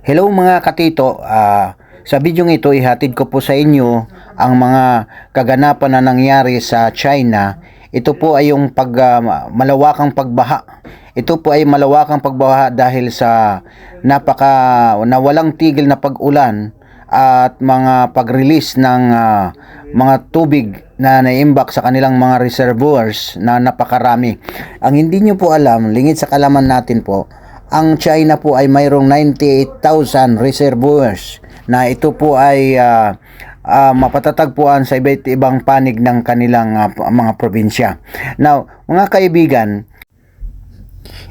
Hello mga katito, sa bidyong ito ihatid ko po sa inyo ang mga kaganapan na nangyari sa China. Ito po ay yung malawakang pagbaha. Ito po ay malawakang pagbaha dahil sa nawalang tigil na pag-ulan at mga pag-release ng mga tubig na naimbak sa kanilang mga reservoirs na napakarami. Ang hindi nyo po alam, lingid sa kalaman natin po, ang China po ay mayroong 98,000 reservoirs na ito po ay mapatatagpuan sa iba't ibang panig ng kanilang mga probinsya. Now, mga kaibigan,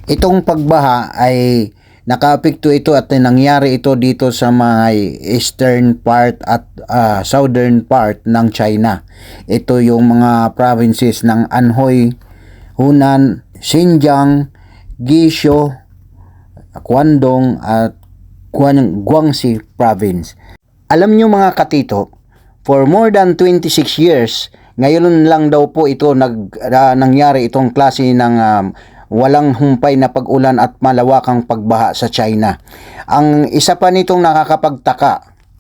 itong pagbaha ay nakaapekto ito at nangyari ito dito sa mga eastern part at southern part ng China. Ito yung mga provinces ng Anhui, Hunan, Xinjiang, Guizhou, Guangdong at Guangxi province. Alam nyo mga katito, for more than 26 years, ngayon lang daw po ito nangyari itong klase ng walang humpay na pag-ulan at malawakang pagbaha sa China. Ang isa pa nitong nakakapagtaka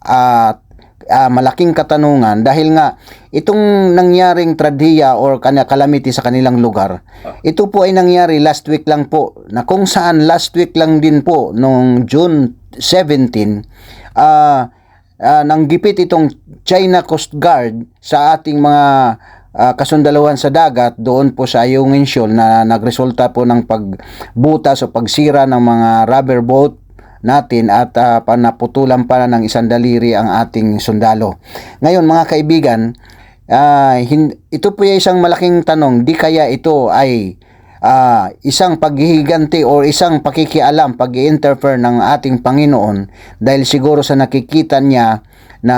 at malaking katanungan dahil nga itong nangyaring tragedya or calamity sa kanilang lugar, ito po ay nangyari last week lang po, na kung saan last week lang din po noong June 17 nanggipit itong China Coast Guard sa ating mga kasundaluhan sa dagat doon po sa Ayungin Shoal na nagresulta po ng pagbutas o pagsira ng mga rubber boat natin at panaputulan pa ng isang daliri ang ating sundalo. Ngayon mga kaibigan, ito po ay isang malaking tanong, di kaya ito ay isang paghihiganti o isang pakikialam, pag-i-interfere ng ating Panginoon dahil siguro sa nakikita niya na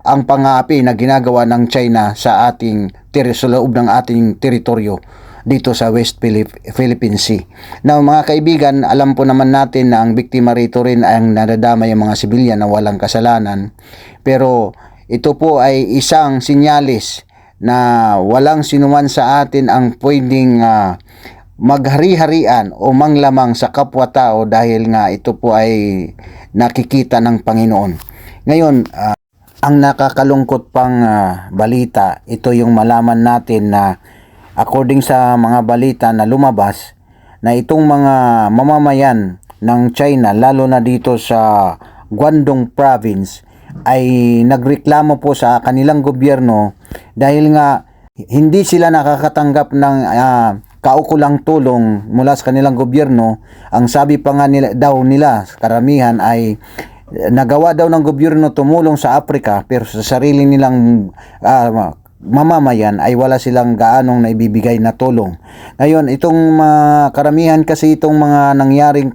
ang pang-aapi na ginagawa ng China sa sa loob ng ating teritoryo dito sa West Philippine Sea. Now mga kaibigan, alam po naman natin na ang biktima rito rin ay ang nadadama yung mga sibilyan na walang kasalanan. Pero ito po ay isang sinyalis na walang sinuman sa atin ang pwedeng maghari-harian o manglamang sa kapwa-tao dahil nga ito po ay nakikita ng Panginoon. Ngayon, ang nakakalungkot pang balita, ito yung malaman natin na according sa mga balita na lumabas, na itong mga mamamayan ng China, lalo na dito sa Guangdong province, ay nagreklamo po sa kanilang gobyerno dahil nga hindi sila nakakatanggap ng kaukulang tulong mula sa kanilang gobyerno. Ang sabi pa nga nila, karamihan ay nagawa daw ng gobyerno tumulong sa Africa pero sa sarili nilang mamamayan ay wala silang gaanong naibibigay na tulong. Ngayon, itong karamihan kasi itong mga nangyaring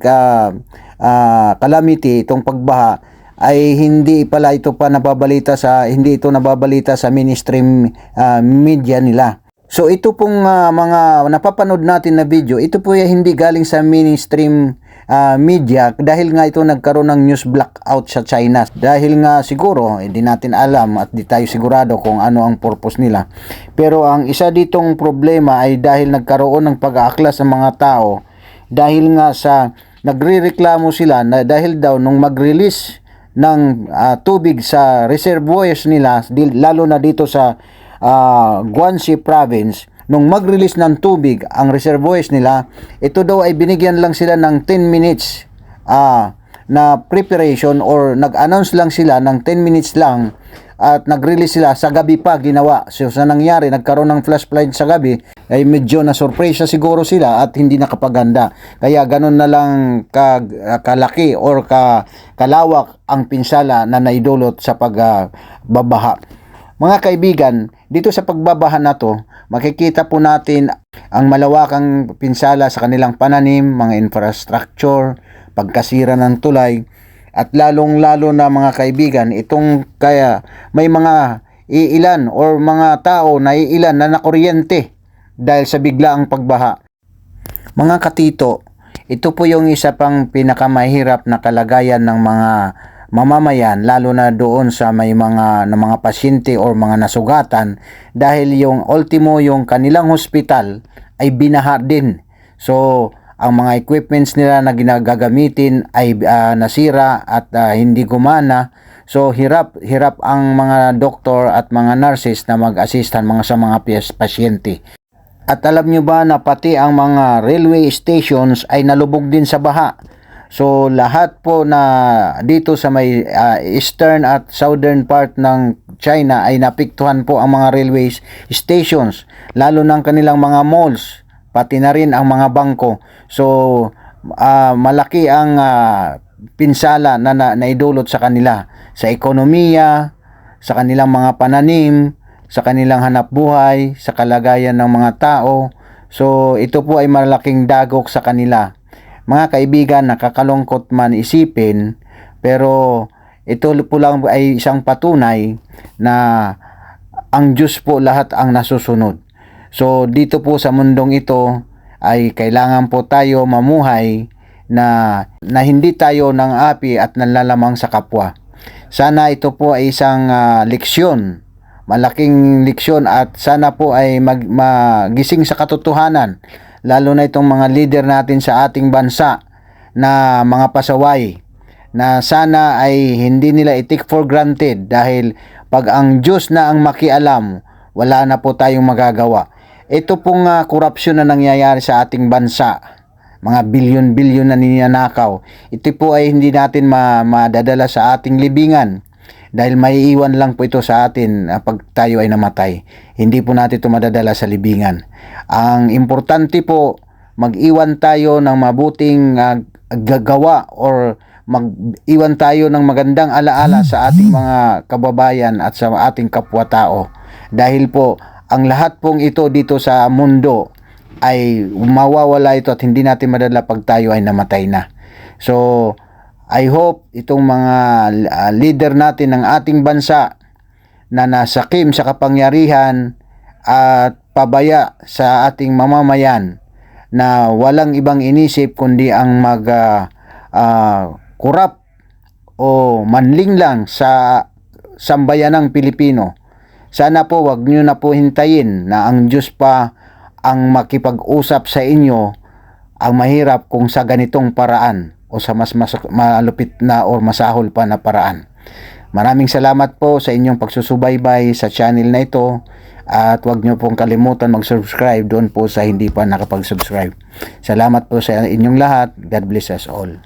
calamity, itong pagbaha ay hindi ito nababalita sa mainstream media nila. So ito pong mga napapanood natin na video, ito po ay hindi galing sa mainstream media dahil nga ito nagkaroon ng news blackout sa China. Dahil nga siguro hindi natin alam at di tayo sigurado kung ano ang purpose nila. Pero ang isa ditong problema ay dahil nagkaroon ng pag-aaklas ng mga tao dahil nga sa nagrereklamo sila na dahil daw nung mag-release ng tubig sa reservoirs nila, lalo na dito sa Guangxi province, nung mag-release ng tubig ang reservoirs nila, ito daw ay binigyan lang sila ng 10 minutes na preparation or nag-announce lang sila ng 10 minutes lang at nag-release sila sa gabi pa ginawa. So sa nangyari, nagkaroon ng flash flood sa gabi, ay medyo na surprise siguro sila at hindi nakapaganda. Kaya ganun na lang kalaki or kalawak ang pinsala na naidulot sa pagbabaha. Mga kaibigan, dito sa pagbabaha na to, makikita po natin ang malawakang pinsala sa kanilang pananim, mga infrastructure, pagkasira ng tulay, at lalong-lalo na mga kaibigan, kaya may mga iilan or mga tao na iilan na nakuryente dahil sa biglaang pagbaha. Mga katito, ito po yung isa pang pinakamahirap na kalagayan ng mga mamamayan, lalo na doon sa may mga pasyente or mga nasugatan dahil yung ultimo yung kanilang hospital ay binaha din. So ang mga equipments nila na ginagagamitin ay nasira at hindi gumana. So hirap ang mga doktor at mga nurses na mag-assistan sa mga pasyente. At alam nyo ba na pati ang mga railway stations ay nalubog din sa baha. So lahat po na dito sa may eastern at southern part ng China ay napiktuhan po ang mga railway stations, lalo ng kanilang mga malls, pati na rin ang mga bangko. So malaki ang pinsala na naidulot sa kanila, sa ekonomiya, sa kanilang mga pananim, sa kanilang hanap buhay, sa kalagayan ng mga tao. So ito po ay malaking dagok sa kanila. Mga kaibigan, nakakalungkot man isipin, pero ito po lang ay isang patunay na ang Diyos po lahat ang nasusunod. So dito po sa mundong ito ay kailangan po tayo mamuhay na hindi tayo ng api at nanlalamang sa kapwa. Sana ito po ay isang leksyon, malaking leksyon, at sana po ay magising sa katotohanan, lalo na itong mga leader natin sa ating bansa na mga pasaway, na sana ay hindi nila i-take for granted, dahil pag ang Diyos na ang makialam, wala na po tayong magagawa. Ito pong korupsyon na nangyayari sa ating bansa, mga bilyon-bilyon na ninanakaw, ito po ay hindi natin madadala sa ating libingan, dahil may iwan lang po ito sa atin pag tayo ay namatay. Hindi po natin ito madadala sa libingan. Ang importante po, mag-iwan tayo ng mabuting gagawa, or mag-iwan tayo ng magandang alaala sa ating mga kababayan at sa ating kapwa-tao. Dahil po, ang lahat pong ito dito sa mundo ay mawawala ito at hindi natin madala pag tayo ay namatay na. So, I hope itong mga leader natin ng ating bansa na nasakim sa kapangyarihan at pabaya sa ating mamamayan, na walang ibang inisip kundi ang kurap o manling lang sa sambayanang Pilipino. Sana po wag nyo na po hintayin na ang Diyos pa ang makipag-usap sa inyo. Ang mahirap kung sa ganitong paraan o sa mas malupit na o masahol pa na paraan. Maraming salamat po sa inyong pagsusubaybay sa channel na ito, at huwag nyo pong kalimutan mag-subscribe doon po sa hindi pa nakapag-subscribe. Salamat po sa inyong lahat. God bless us all.